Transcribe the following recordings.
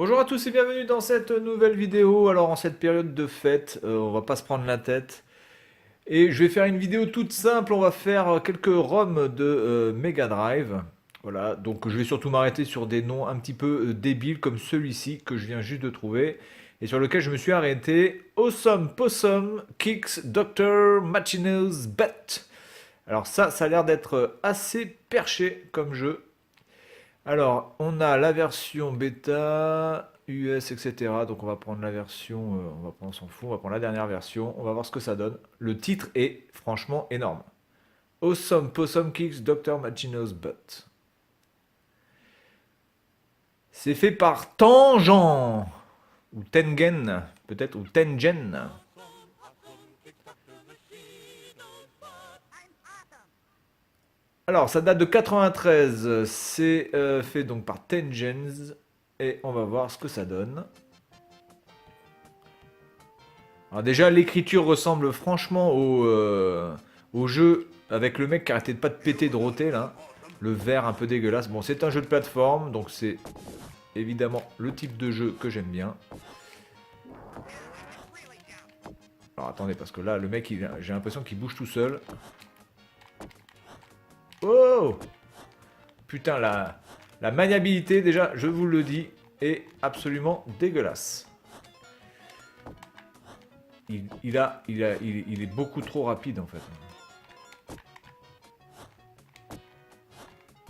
Bonjour à tous et bienvenue dans cette nouvelle vidéo. Alors en cette période de fête, on va pas se prendre la tête. Et je vais faire une vidéo toute simple, on va faire quelques ROM de Mega Drive. Voilà, donc je vais surtout m'arrêter sur des noms un petit peu débiles comme celui-ci que je viens juste de trouver. Et sur lequel je me suis arrêté. Awesome Possum Kicks Dr. Machino's Bet. Alors ça a l'air d'être assez perché comme jeu. Alors, on a la version bêta, US, etc. Donc on va prendre la version, on s'en fout, on va prendre la dernière version, on va voir ce que ça donne. Le titre est franchement énorme. Awesome Possum Kicks Dr. Machino's Butt. C'est fait par Tangent, ou Tengen, peut-être, ou Tengen. Alors, ça date de 93, c'est fait donc par Tengens, et on va voir ce que ça donne. Alors déjà, l'écriture ressemble franchement au jeu avec le mec qui arrêtait de pas de péter de roter là. Le vert un peu dégueulasse. Bon, c'est un jeu de plateforme, donc c'est évidemment le type de jeu que j'aime bien. Alors attendez, parce que là, le mec, j'ai l'impression qu'il bouge tout seul. Oh! Putain, la maniabilité, déjà, je vous le dis, est absolument dégueulasse. Il est beaucoup trop rapide en fait.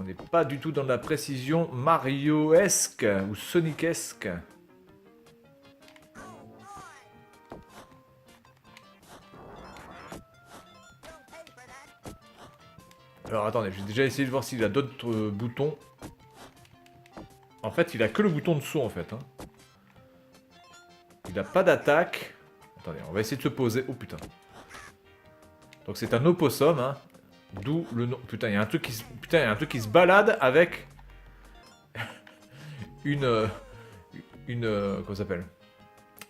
On n'est pas du tout dans la précision Mario-esque ou Sonic-esque. Alors attendez, j'ai déjà essayé de voir s'il a d'autres boutons. En fait, il a que le bouton de saut en fait. Hein. Il n'a pas d'attaque. Attendez, on va essayer de se poser. Oh putain. Donc c'est un opossum, hein. D'où le nom. Putain, il y a un truc qui se... Putain, il y a un truc qui se balade avec une comment ça s'appelle?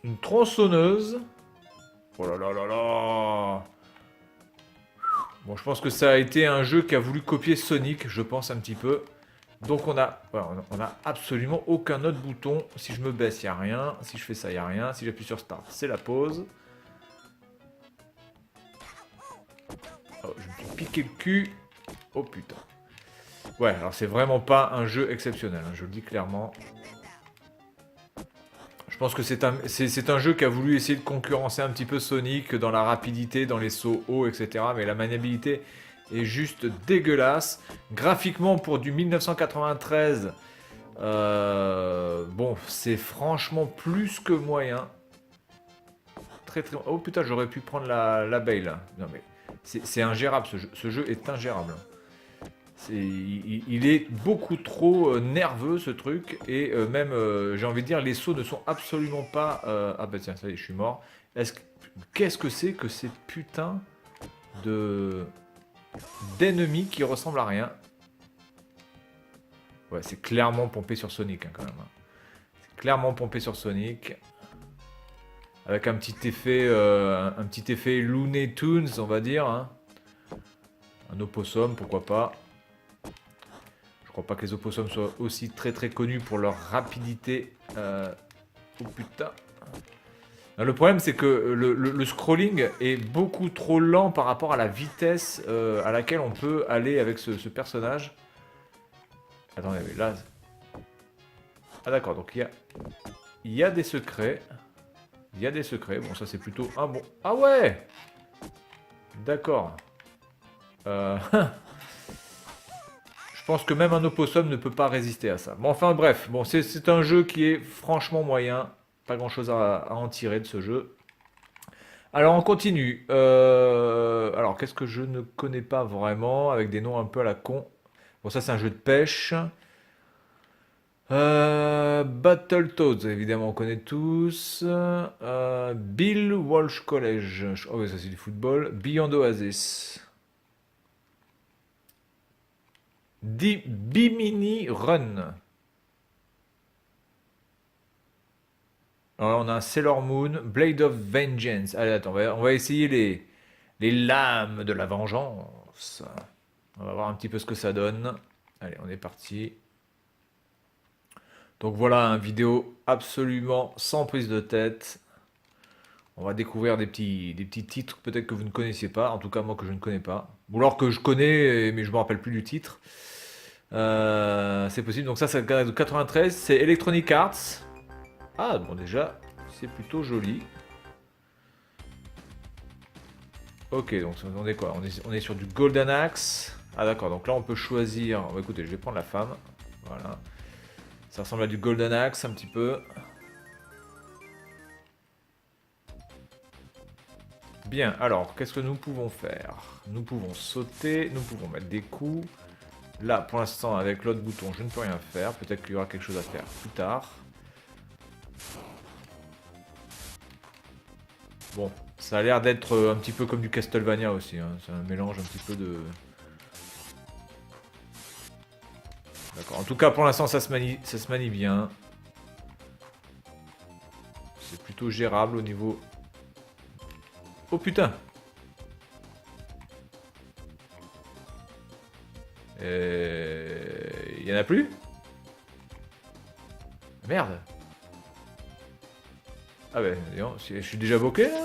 Une tronçonneuse. Oh là là là là. Bon, je pense que ça a été un jeu qui a voulu copier Sonic, je pense un petit peu. Donc voilà, on a absolument aucun autre bouton. Si je me baisse, il n'y a rien. Si je fais ça, il n'y a rien. Si j'appuie sur Start, c'est la pause. Oh, je me suis piqué le cul. Oh putain. Ouais, alors c'est vraiment pas un jeu exceptionnel, hein, je le dis clairement. Je pense que c'est un jeu qui a voulu essayer de concurrencer un petit peu Sonic dans la rapidité, dans les sauts hauts, etc. Mais la maniabilité est juste dégueulasse. Graphiquement, pour du 1993, bon, c'est franchement plus que moyen. Très très... Oh putain, j'aurais pu prendre la bail là. Non mais, c'est ingérable, ce jeu est ingérable. Il est beaucoup trop nerveux ce truc et même j'ai envie de dire les sauts ne sont absolument pas ah bah tiens ça y est je suis mort. Qu'est-ce que c'est que ces putains de d'ennemis qui ressemblent à rien. Ouais, c'est clairement pompé sur Sonic hein, quand même. Hein. C'est clairement pompé sur Sonic avec un petit effet Looney Tunes on va dire hein. Un opossum pourquoi pas. Je crois pas que les opossums soient aussi très très connus pour leur rapidité. Oh putain. Non, le problème c'est que le scrolling est beaucoup trop lent par rapport à la vitesse à laquelle on peut aller avec ce personnage. Attendez, mais là... Ah d'accord, donc il y a des secrets. Il y a des secrets. Bon, ça c'est plutôt un bon... Ah ouais. D'accord. Je pense que même un opossum ne peut pas résister à ça. Bon, enfin bref, bon, c'est un jeu qui est franchement moyen. Pas grand chose à en tirer de ce jeu. Alors on continue. Alors qu'est-ce que je ne connais pas vraiment avec des noms un peu à la con. Bon, ça c'est un jeu de pêche. Battletoads, évidemment on connaît tous. Bill Walsh College. Oh oui, ça c'est du football. Beyond Oasis. Bimini Run. Alors, on a un Sailor Moon, Blade of Vengeance. Allez, attends, on va essayer les lames de la vengeance. On va voir un petit peu ce que ça donne. Allez, on est parti. Donc voilà, une vidéo absolument sans prise de tête. On va découvrir des petits titres peut-être que vous ne connaissiez pas, en tout cas moi que je ne connais pas. Ou alors que je connais mais je me rappelle plus du titre. C'est possible, donc ça c'est de 93, c'est Electronic Arts. Ah bon déjà, c'est plutôt joli. Ok, donc on est quoi? On est sur du Golden Axe. Ah d'accord, donc là on peut choisir. Bon, écoutez, je vais prendre la femme. Voilà. Ça ressemble à du Golden Axe un petit peu. Bien, alors, qu'est-ce que nous pouvons faire? Nous pouvons sauter, nous pouvons mettre des coups. Là, pour l'instant, avec l'autre bouton, je ne peux rien faire. Peut-être qu'il y aura quelque chose à faire plus tard. Bon, ça a l'air d'être un petit peu comme du Castlevania aussi. Hein. C'est un mélange un petit peu de... D'accord. En tout cas, pour l'instant, ça se manie bien. C'est plutôt gérable au niveau... Oh putain! Il y en a plus? Merde! Ah ben, je suis déjà bloqué là?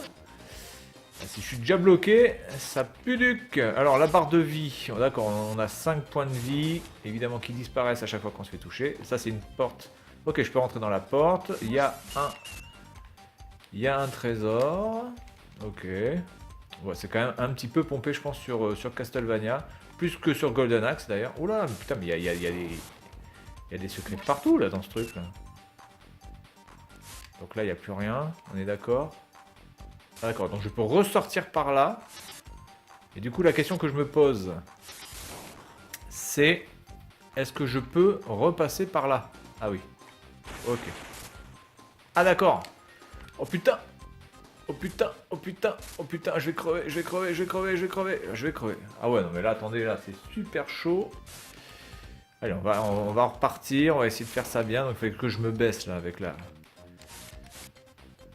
Si je suis déjà bloqué, ça pue duc. Alors la barre de vie, d'accord, on a 5 points de vie, évidemment qui disparaissent à chaque fois qu'on se fait toucher. Ça c'est une porte. Ok, je peux rentrer dans la porte. Il y a un trésor. Ok. Ouais, c'est quand même un petit peu pompé, je pense, sur Castlevania. Plus que sur Golden Axe d'ailleurs. Oula, putain, mais il y a des secrets partout là dans ce truc là. Donc là, il n'y a plus rien, on est d'accord. Ah, d'accord, donc je peux ressortir par là. Et du coup, la question que je me pose, c'est... Est-ce que je peux repasser par là? Ah oui. Ok. Ah d'accord. Oh putain. Oh putain. Oh putain. Oh putain. Je vais crever. Je vais crever. Je vais crever. Je vais crever. Je vais crever. Ah ouais, non mais là, attendez, là, c'est super chaud. Allez, on va repartir. On va essayer de faire ça bien. Donc, il faut que je me baisse là avec la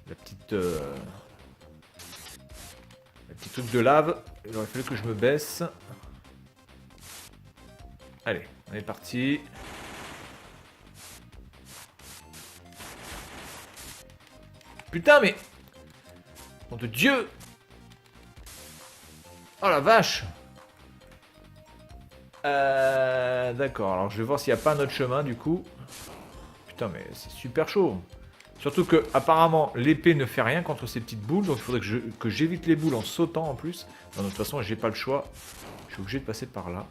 petite... le petit truc de lave. Il aurait fallu que je me baisse. Allez, on est parti. Putain, mais... Nom de Dieu! Oh la vache! D'accord, alors je vais voir s'il n'y a pas un autre chemin du coup. Putain, mais c'est super chaud. Surtout que, apparemment, l'épée ne fait rien contre ces petites boules, donc il faudrait que j'évite les boules en sautant en plus. Non, de toute façon, j'ai pas le choix. Je suis obligé de passer par là.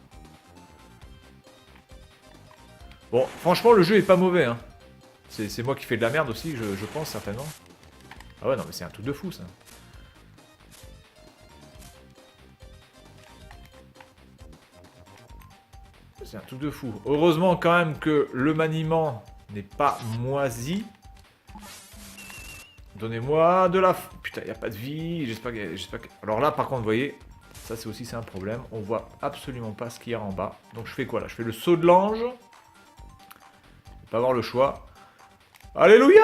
Bon, franchement, le jeu est pas mauvais, hein. C'est moi qui fais de la merde aussi, je pense, certainement. Ah ouais, non, mais c'est un truc de fou, ça. C'est un truc de fou. Heureusement, quand même, que le maniement n'est pas moisi. Donnez-moi de la... Putain, il n'y a pas de vie. J'espère que... Alors là, par contre, vous voyez, ça c'est aussi un problème. On voit absolument pas ce qu'il y a en bas. Donc je fais quoi là? Je fais le saut de l'ange. Je vais pas avoir le choix. Alléluia!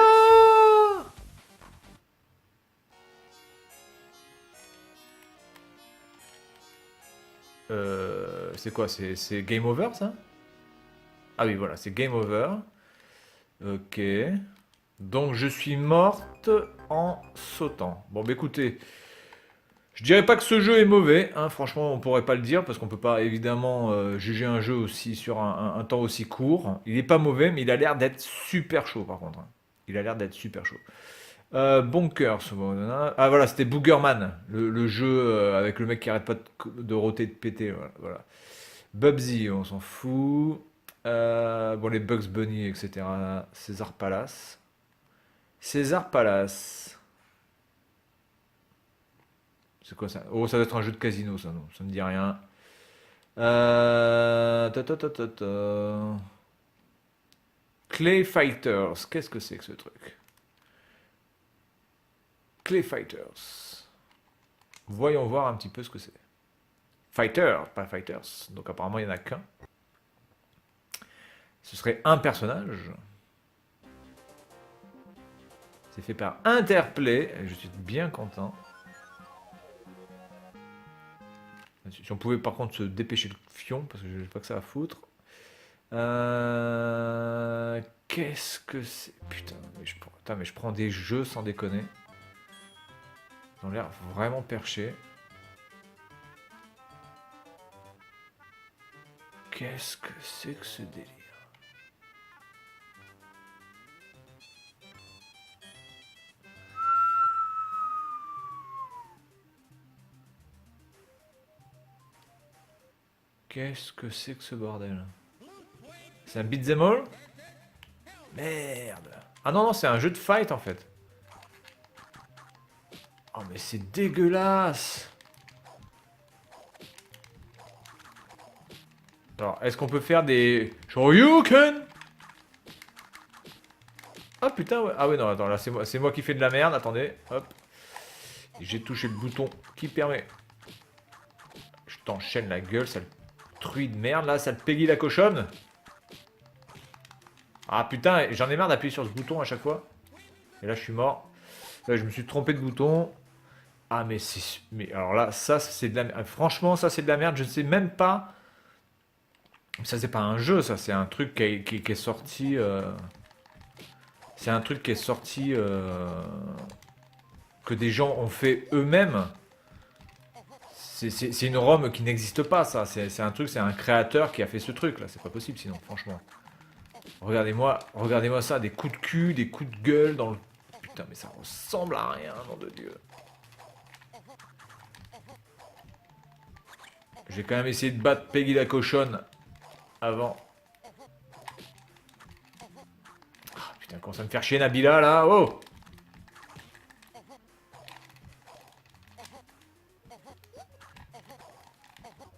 C'est quoi? C'est game over ça? Ah oui, voilà, c'est game over. Ok. Donc je suis morte en sautant. Bon, bah écoutez, je dirais pas que ce jeu est mauvais, hein, franchement on pourrait pas le dire parce qu'on peut pas évidemment juger un jeu aussi sur un temps aussi court. Il est pas mauvais mais il a l'air d'être super chaud par contre. Hein. Il a l'air d'être super chaud. Bonkers, ah voilà c'était Boogerman, le jeu avec le mec qui arrête pas de roter, de péter. Voilà, voilà. Bubsy, on s'en fout. Bon les Bugs Bunny etc. César Palace. César Palace. C'est quoi ça? Oh, ça doit être un jeu de casino, ça, non? Ça me dit rien. Clay Fighters. Qu'est-ce que c'est que ce truc? Clay Fighters. Voyons voir un petit peu ce que c'est. Fighter, pas Fighters. Donc apparemment, il n'y en a qu'un. Ce serait un personnage. C'est fait par Interplay. Je suis bien content. Si on pouvait par contre se dépêcher le fion, parce que je n'ai pas que ça à foutre. Qu'est-ce que c'est? Putain, mais je prends des jeux sans déconner. Ils ont l'air vraiment perchés. Qu'est-ce que c'est que ce délire? Qu'est-ce que c'est que ce bordel? C'est un beat'em all? Merde. Ah non, non, c'est un jeu de fight en fait. Oh mais c'est dégueulasse. Alors, est-ce qu'on peut faire des Shoryuken? Ah putain, ouais. Ah ouais, non, attends, là c'est moi qui fais de la merde, attendez, hop. J'ai touché le bouton qui permet. Je t'enchaîne la gueule, sale truie de merde, là, sale Peggy la cochonne. Ah putain, j'en ai marre d'appuyer sur ce bouton à chaque fois. Et là, je suis mort. Là, je me suis trompé de bouton. Ah, mais c'est. Mais alors là, ça, c'est de la merde. Franchement, ça, c'est de la merde. Je ne sais même pas. Ça, c'est pas un jeu, ça, c'est un truc qui est sorti. C'est un truc qui est sorti. Que des gens ont fait eux-mêmes. C'est une ROM qui n'existe pas, ça. C'est un truc, c'est un créateur qui a fait ce truc, là. C'est pas possible, sinon, franchement. Regardez-moi ça, des coups de cul, des coups de gueule dans le... Putain, mais ça ressemble à rien, nom de Dieu. J'ai quand même essayé de battre Peggy la cochonne avant. Ah, putain, comment ça me faire chier Nabila, là? Oh!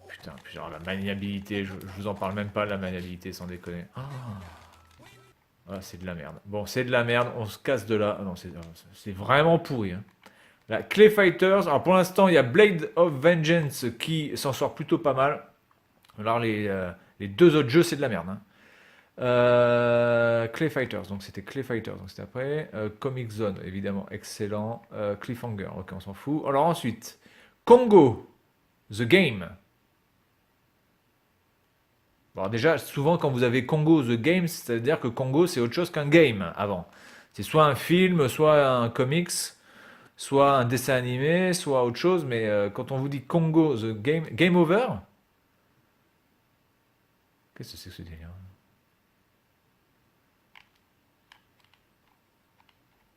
Putain, genre la maniabilité, je vous en parle même pas, la maniabilité, sans déconner. Ah, c'est de la merde. Bon, c'est de la merde, on se casse de là. Ah non, c'est vraiment pourri. Hein. La Clay Fighters, alors pour l'instant, il y a Blade of Vengeance qui s'en sort plutôt pas mal. Alors les deux autres jeux, c'est de la merde. Hein. Clay Fighters, donc c'était Clay Fighters, donc c'était après. Comic Zone, évidemment, excellent. Cliffhanger, ok, on s'en fout. Alors ensuite, Congo, The Game. Bon, déjà, souvent quand vous avez Congo The Game, c'est-à-dire que Congo c'est autre chose qu'un game avant. C'est soit un film, soit un comics, soit un dessin animé, soit autre chose, mais quand on vous dit Congo The Game, Game Over, qu'est-ce que c'est que ce délire?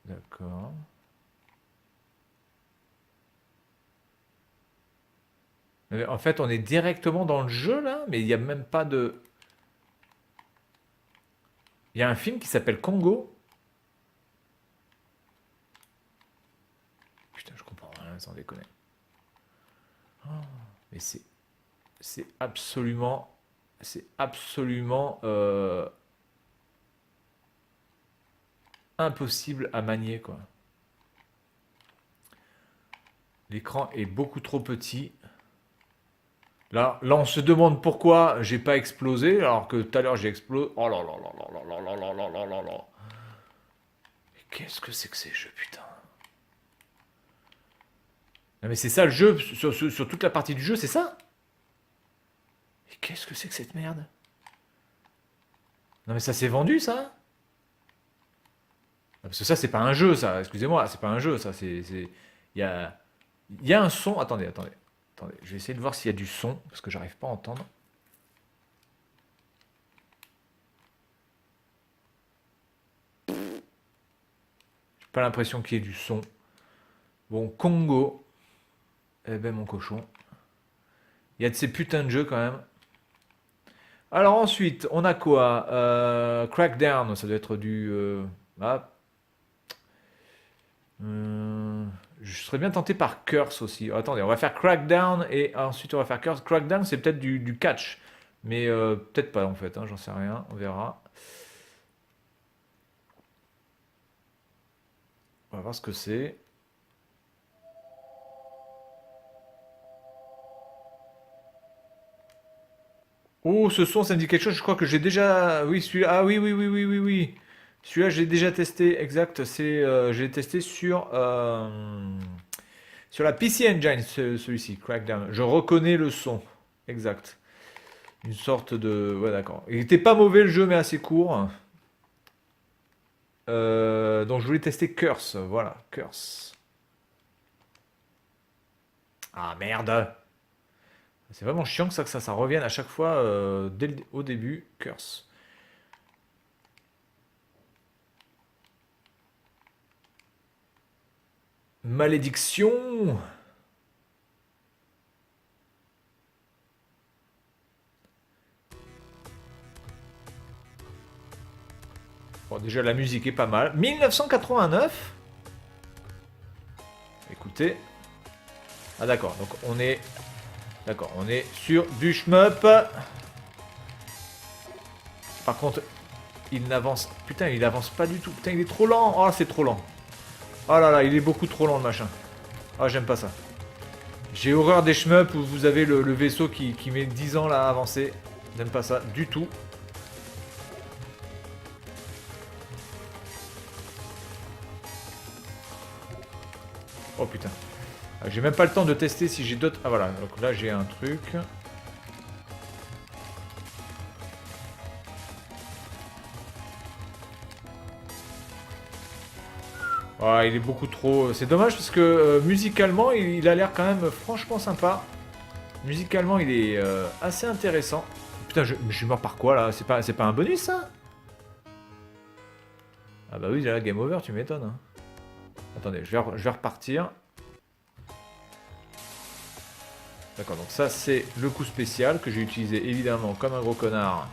D'accord. Mais en fait, on est directement dans le jeu là, mais il n'y a même pas de. Il y a un film qui s'appelle Congo. Putain, je comprends rien, sans déconner. Oh, mais c'est absolument, impossible à manier quoi. L'écran est beaucoup trop petit. Là, on se demande pourquoi j'ai pas explosé, alors que tout à l'heure j'ai explosé. Oh là là là là là là là là là là là. Mais qu'est-ce que c'est que ces jeux, putain? Non mais c'est ça le jeu, sur toute la partie du jeu, c'est ça? Mais qu'est-ce que c'est que cette merde? Non mais ça s'est vendu, ça? Parce que ça, c'est pas un jeu, ça. Excusez-moi, c'est pas un jeu, ça. Il y a, il y a un son. Attendez. Je vais essayer de voir s'il y a du son, parce que j'arrive pas à entendre. J'ai pas l'impression qu'il y ait du son. Bon, Congo. Eh ben, mon cochon. Il y a de ces putains de jeux, quand même. Alors ensuite, on a quoi? Crackdown, ça doit être du... ah. Je serais bien tenté par Curse aussi. Attendez, on va faire Crackdown et ensuite on va faire Curse. Crackdown, c'est peut-être du catch. Mais peut-être pas en fait, hein, j'en sais rien, on verra. On va voir ce que c'est. Oh, ce son, ça me dit quelque chose. Je crois que j'ai déjà. Oui, celui-là. Ah oui, oui, oui, oui, oui, oui. Celui-là, j'ai déjà testé. Exact. J'ai testé sur la PC Engine, celui-ci, Crackdown. Je reconnais le son. Exact. Une sorte de. Ouais, d'accord. Il était pas mauvais le jeu, mais assez court. Donc je voulais tester Curse, voilà, Curse. Ah merde! C'est vraiment chiant que ça revienne à chaque fois au début, Curse. Malédiction! Bon, déjà la musique est pas mal. 1989? Écoutez. Ah d'accord, donc on est... D'accord, on est sur du shmup. Par contre, il n'avance... Putain, il avance pas du tout. Putain, il est trop lent. Oh, c'est trop lent. Oh là là, il est beaucoup trop lent le machin. Ah, j'aime pas ça. J'ai horreur des shmups où vous avez le vaisseau qui met 10 ans là à avancer. J'aime pas ça du tout. Oh putain. J'ai même pas le temps de tester si j'ai d'autres... Ah voilà, donc là j'ai un truc. Ah, il est beaucoup trop... C'est dommage parce que musicalement, il a l'air quand même franchement sympa. Musicalement, il est assez intéressant. Putain, je suis mort par quoi là? C'est pas un bonus ça? Ah bah oui, là, game over, tu m'étonnes. Hein. Attendez, je vais repartir. D'accord, donc ça c'est le coup spécial que j'ai utilisé évidemment comme un gros connard.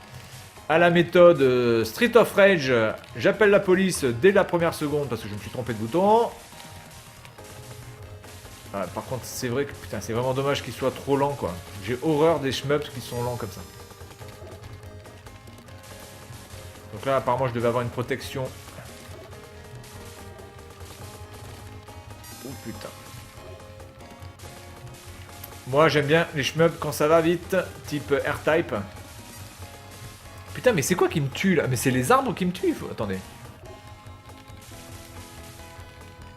À la méthode Street of Rage, j'appelle la police dès la première seconde parce que je me suis trompé de bouton. Ah, par contre, c'est vrai que putain, c'est vraiment dommage qu'il soit trop lent quoi. J'ai horreur des shmups qui sont lents comme ça. Donc là, apparemment, je devais avoir une protection. Oh putain. Moi, j'aime bien les shmups quand ça va vite, type R-Type. Putain, mais c'est quoi qui me tue là? Mais c'est les arbres qui me tuent. Attendez.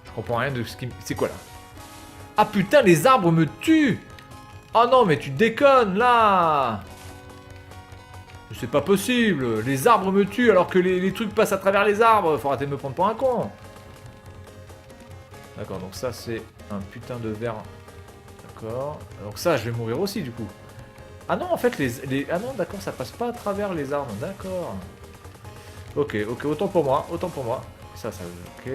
Je comprends rien de ce qui me... C'est quoi là? Ah putain, les arbres me tuent! Oh non, mais tu déconnes là! C'est pas possible! Les arbres me tuent alors que les trucs passent à travers les arbres! Faut arrêter de me prendre pour un con! D'accord, donc ça c'est un putain de verre. D'accord. Donc ça, je vais mourir aussi du coup. Ah non, en fait, Ah non, d'accord, ça passe pas à travers les arbres. D'accord. Ok, ok, autant pour moi, autant pour moi. Ça, ok.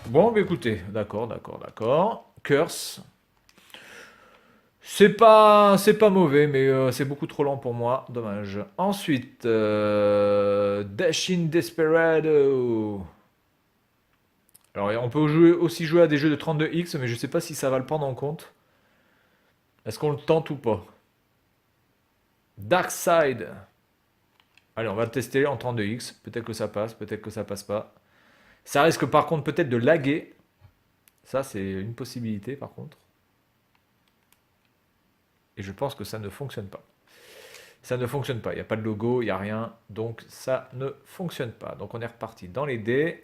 Bon, bah écoutez, d'accord, d'accord, d'accord. Curse. C'est pas mauvais, mais c'est beaucoup trop lent pour moi. Dommage. Ensuite, Dashin Desperado. Alors, on peut aussi jouer à des jeux de 32X, mais je sais pas si ça va le prendre en compte. Est-ce qu'on le tente ou pas? Dark Side. Allez, on va le tester en 32X. Peut-être que ça passe, peut-être que ça passe pas. Ça risque par contre peut-être de laguer. Ça, c'est une possibilité par contre. Et je pense que ça ne fonctionne pas. Ça ne fonctionne pas. Il n'y a pas de logo, il n'y a rien. Donc ça ne fonctionne pas. Donc on est reparti dans les dés.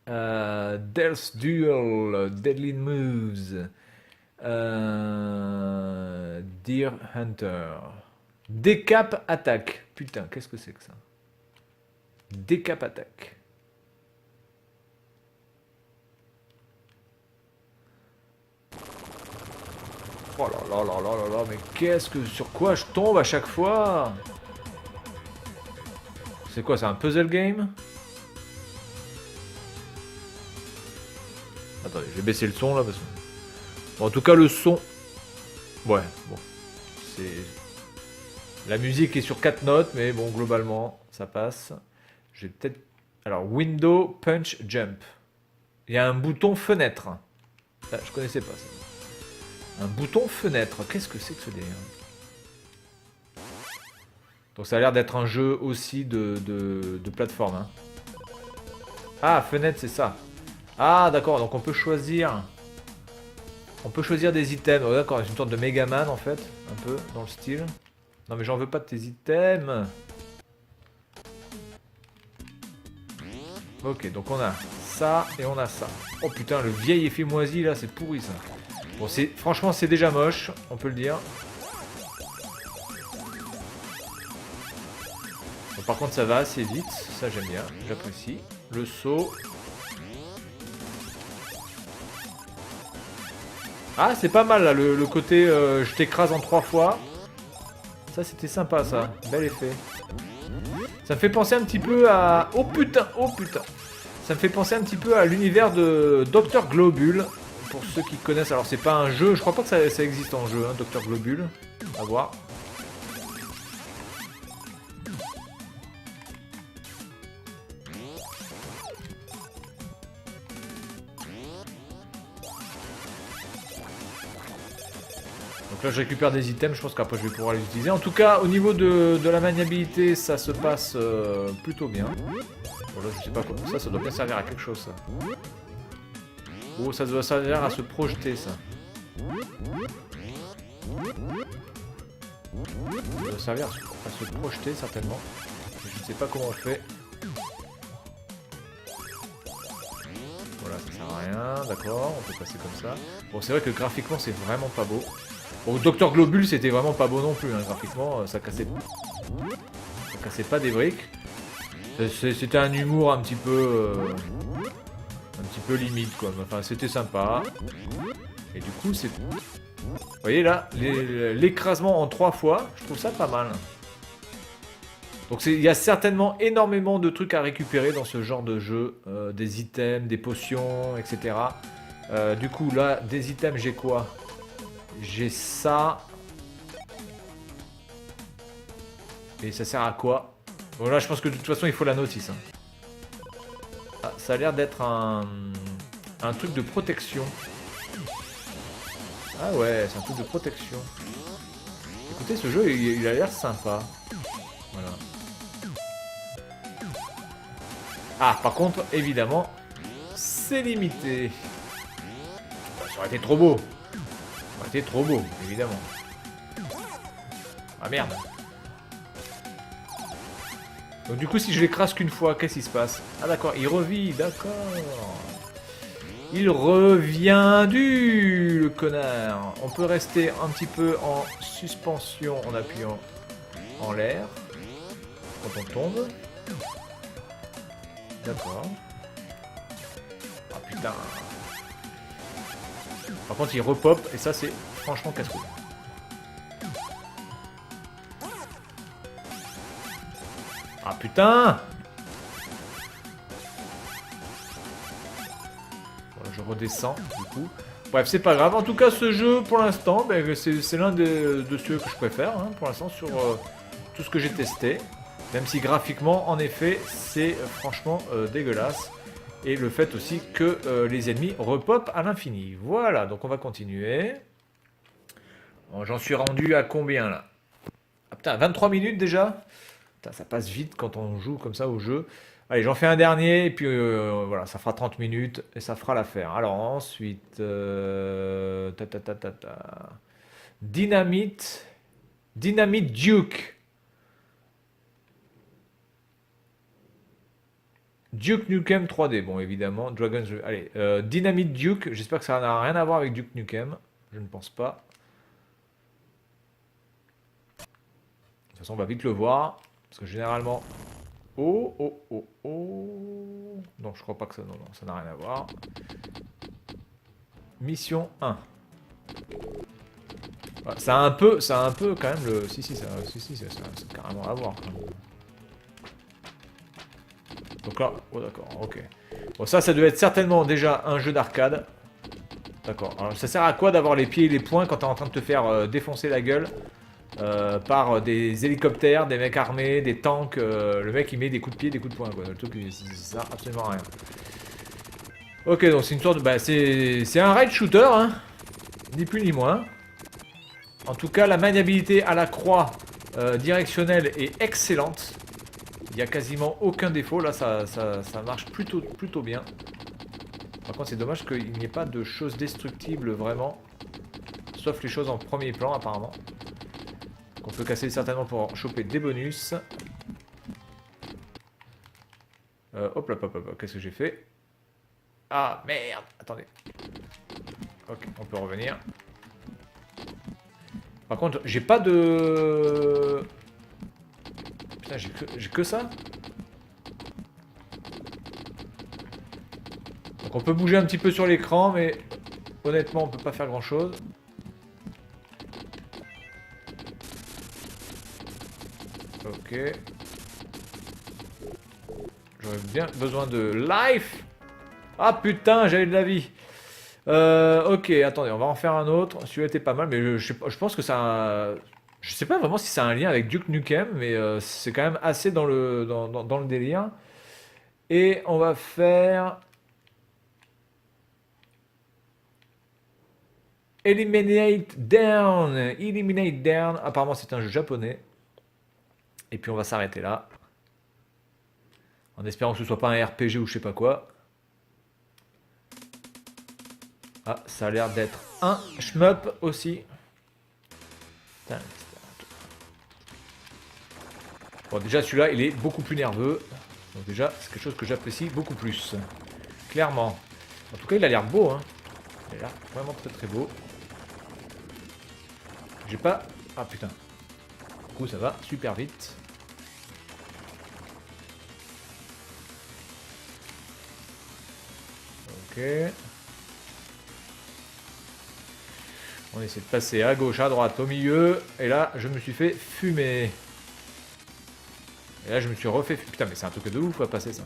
Death Duel, Deadly Moves. Deer Hunter. Décap attaque. Putain, qu'est-ce que c'est que ça? Décap attaque. Oh là là là là là là, mais sur quoi je tombe à chaque fois? C'est quoi, c'est un puzzle game? Attendez, je vais baisser le son là parce que... Bon, en tout cas le son... Ouais, bon. C'est... La musique est sur 4 notes, mais bon, globalement, ça passe. Je vais peut-être... Alors, Window, Punch, Jump. Il y a un bouton fenêtre. Ah, je connaissais pas ça. Un bouton fenêtre. Qu'est-ce que c'est que ce délire? Donc ça a l'air d'être un jeu aussi de plateforme. Hein. Ah, fenêtre, c'est ça. Ah, d'accord, donc on peut choisir... On peut choisir des items. Oh, d'accord, c'est une sorte de Megaman en fait. Un peu, dans le style. Non mais j'en veux pas de tes items. Ok, donc on a ça et on a ça. Oh putain, le vieil effet moisi là, c'est pourri ça. Bon, franchement, c'est déjà moche, on peut le dire. Bon, par contre ça va assez vite, ça j'aime bien, j'apprécie. Le saut. Ah c'est pas mal là, le côté je t'écrase en 3 fois. Ça c'était sympa ça, bel effet. Ça me fait penser un petit peu à... Oh putain, oh putain. Ça me fait penser un petit peu à l'univers de Dr Globule. Pour ceux qui connaissent, alors c'est pas un jeu, je crois pas que ça existe en jeu, hein, Dr Globule. À voir. Donc là je récupère des items, je pense qu'après je vais pouvoir les utiliser. En tout cas au niveau de la maniabilité ça se passe plutôt bien. Bon là je sais pas quoi, ça doit bien servir à quelque chose ça. Oh ça doit servir à se projeter ça. Ça doit servir à se projeter certainement. Je ne sais pas comment on fait. Voilà ça sert à rien, d'accord, on peut passer comme ça. Bon c'est vrai que graphiquement c'est vraiment pas beau. Bon, Dr Globule c'était vraiment pas beau non plus, hein, graphiquement, ça cassait pas des briques. C'était un humour un petit peu limite quoi, enfin c'était sympa. Et du coup c'est... Vous voyez là, l'écrasement en 3 fois, je trouve ça pas mal. Donc il y a certainement énormément de trucs à récupérer dans ce genre de jeu, des items, des potions, etc. Du coup là, des items j'ai quoi? J'ai ça. Et ça sert à quoi? Bon là je pense que de toute façon il faut la notice. Hein. Ah, ça a l'air d'être un truc de protection. Ah ouais, c'est un truc de protection. Écoutez, ce jeu il a l'air sympa. Voilà. Ah par contre, évidemment, c'est limité. Ça aurait été trop beau. Ça aurait été trop beau, évidemment. Ah merde. Donc du coup si je l'écrase qu'une fois, qu'est-ce qui se passe? Ah d'accord, il revit, d'accord. Il revient le connard. On peut rester un petit peu en suspension en appuyant en l'air. Quand on tombe. D'accord. Ah putain. Par contre il repop et ça c'est franchement casse-couille. Ah putain! Voilà, je redescends du coup. Bref, c'est pas grave. En tout cas, ce jeu, pour l'instant, ben, c'est l'un de ceux que je préfère, hein, pour l'instant, sur tout ce que j'ai testé. Même si graphiquement, en effet, c'est franchement dégueulasse. Et le fait aussi que les ennemis repopent à l'infini. Voilà, donc on va continuer. Bon, j'en suis rendu à combien là? Ah putain, 23 minutes déjà? Putain, ça passe vite quand on joue comme ça au jeu. Allez, j'en fais un dernier, et puis voilà, ça fera 30 minutes, et ça fera l'affaire. Alors ensuite... Dynamite... Dynamite Duke. Duke Nukem 3D, bon évidemment. Dragon's... Allez, Dynamite Duke, j'espère que ça n'a rien à voir avec Duke Nukem. Je ne pense pas. De toute façon, on va vite le voir. Parce que généralement... Oh, oh, oh, oh. Non, je crois pas que ça... Non, non, ça n'a rien à voir. Mission 1. Ah, ça a un peu quand même le... Si, ça a carrément à voir. Donc là... Oh, d'accord, ok. Bon, ça doit être certainement déjà un jeu d'arcade. D'accord. Alors, ça sert à quoi d'avoir les pieds et les poings quand t'es en train de te faire défoncer la gueule par des hélicoptères, des mecs armés, des tanks. Le mec il met des coups de pied, des coups de poing quoi. Le truc ça sert absolument à rien. Ok, donc c'est une sorte de... Bah, c'est un raid shooter, hein. Ni plus ni moins. En tout cas, la maniabilité à la croix directionnelle est excellente. Il n'y a quasiment aucun défaut. Là, ça marche plutôt bien. Par contre, c'est dommage qu'il n'y ait pas de choses destructibles vraiment. Sauf les choses en premier plan, apparemment. Qu'on peut casser certainement pour choper des bonus. Hop là, qu'est-ce que j'ai fait? Ah, merde! Attendez. Ok, on peut revenir. Par contre, j'ai pas de... Putain, j'ai que ça. Donc on peut bouger un petit peu sur l'écran, mais honnêtement, on peut pas faire grand chose. Ok. J'aurais bien besoin de life. Ah putain, j'avais de la vie. Ok, attendez, on va en faire un autre. Celui-là était pas mal, mais je pense que ça... Je sais pas vraiment si ça a un lien avec Duke Nukem, mais c'est quand même assez dans dans le délire. Et on va faire... Eliminate Down. Eliminate Down. Apparemment, c'est un jeu japonais. Et puis on va s'arrêter là. En espérant que ce soit pas un RPG ou je sais pas quoi. Ah, ça a l'air d'être un shmup aussi. Bon, déjà celui-là, il est beaucoup plus nerveux. Donc déjà, c'est quelque chose que j'apprécie beaucoup plus. Clairement. En tout cas, il a l'air beau, hein. Il a l'air vraiment très très beau. J'ai pas... Ah putain. Du coup, ça va super vite. Ok. On essaie de passer à gauche, à droite, au milieu. Et là, je me suis fait fumer. Et là, je me suis refait fumer. Putain, mais c'est un truc de ouf à passer ça.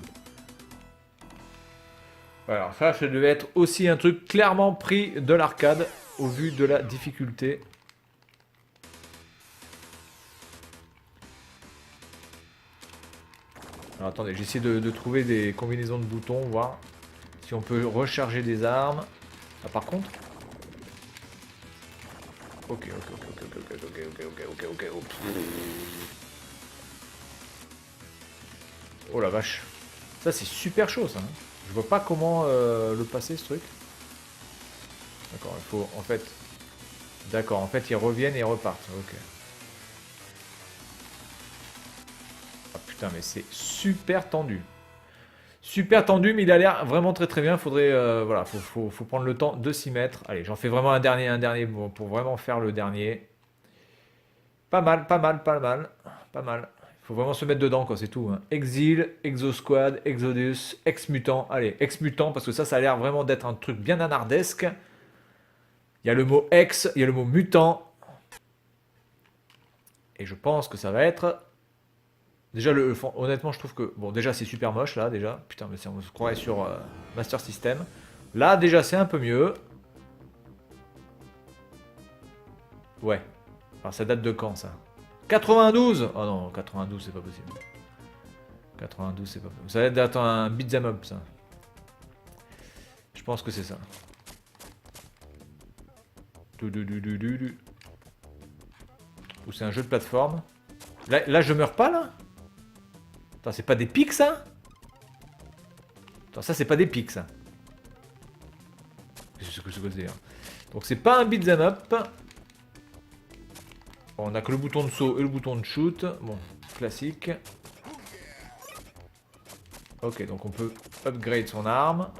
Alors ça devait être aussi un truc clairement pris de l'arcade, au vu de la difficulté. Alors attendez, j'essaie de trouver des combinaisons de boutons, voir si on peut recharger des armes. Ah par contre... Ok. Oh la vache. Ça c'est super chaud ça. Hein. Je vois pas comment le passer ce truc. D'accord, il faut en fait... D'accord, en fait ils reviennent et ils repartent. Ok. Ah putain mais c'est super tendu. Super tendu mais il a l'air vraiment très très bien. Faudrait... voilà, faut prendre le temps de s'y mettre. Allez, j'en fais vraiment un dernier pour vraiment faire le dernier. Pas mal. Il faut vraiment se mettre dedans, quoi, c'est tout. Hein. Exil, Exosquad, Exodus, Ex-Mutant. Allez, Ex-Mutant, parce que ça a l'air vraiment d'être un truc bien nanardesque. Il y a le mot ex, il y a le mot mutant. Et je pense que ça va être... Déjà, honnêtement, je trouve que... Bon, déjà, c'est super moche, là, déjà. Putain, mais on se croirait sur Master System. Là, déjà, c'est un peu mieux. Ouais. Alors, ça date de quand, ça? 92! Oh non, 92, c'est pas possible. 92, c'est pas possible. Ça va être un beat'em up, ça. Je pense que c'est ça. Ou c'est un jeu de plateforme. Là, je meurs pas, là? Attends, c'est pas des pics, ça? Attends, ça, c'est pas des pics, ça. Qu'est-ce que c'est, hein? Donc, c'est pas un beat'em up. Bon, on a que le bouton de saut et le bouton de shoot. Bon, classique. Ok, donc on peut upgrade son arme.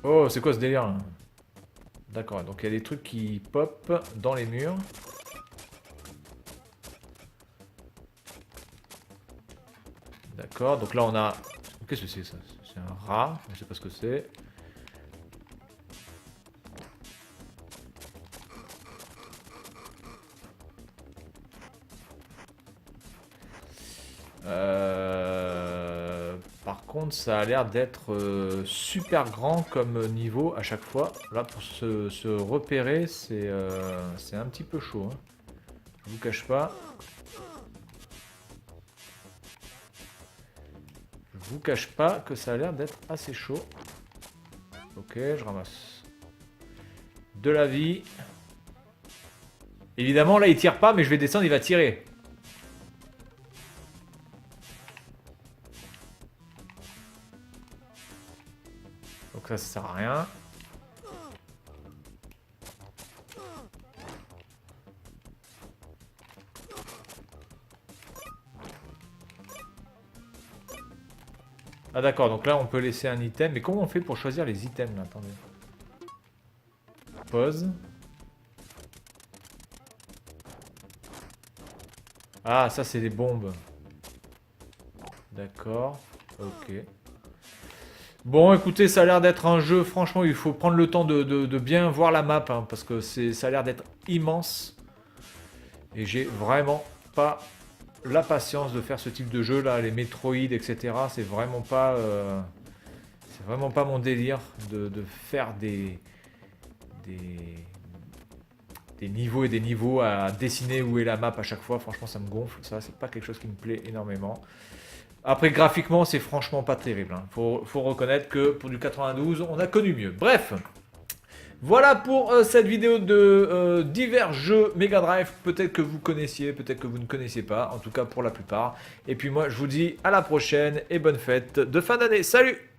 Oh, c'est quoi ce délire là? D'accord, donc il y a des trucs qui pop dans les murs. D'accord, donc là on a... Qu'est-ce que c'est ça? C'est un rat, je sais pas ce que c'est. Par contre, ça a l'air d'être super grand comme niveau à chaque fois. Là, pour se repérer, c'est un petit peu chaud. Hein. Je vous cache pas. Je vous cache pas que ça a l'air d'être assez chaud. Ok, je ramasse de la vie. Évidemment, là, il tire pas, mais je vais descendre, il va tirer. Donc ça sert à rien. Ah d'accord, donc là on peut laisser un item. Mais comment on fait pour choisir les items là? Attendez. Pause. Ah, ça c'est des bombes. D'accord. Ok. Bon, écoutez, ça a l'air d'être un jeu, franchement, il faut prendre le temps de bien voir la map, hein, parce que ça a l'air d'être immense. Et j'ai vraiment pas la patience de faire ce type de jeu là, les Metroid, etc. C'est vraiment pas mon délire de faire des, des niveaux et des niveaux à dessiner où est la map à chaque fois. Franchement, ça me gonfle. Ça, c'est pas quelque chose qui me plaît énormément. Après, graphiquement, c'est franchement pas terrible. Hein. Faut reconnaître que pour du 92, on a connu mieux. Bref, voilà pour cette vidéo de divers jeux Mega Drive. Peut-être que vous connaissiez, peut-être que vous ne connaissiez pas. En tout cas, pour la plupart. Et puis moi, je vous dis à la prochaine et bonne fête de fin d'année. Salut!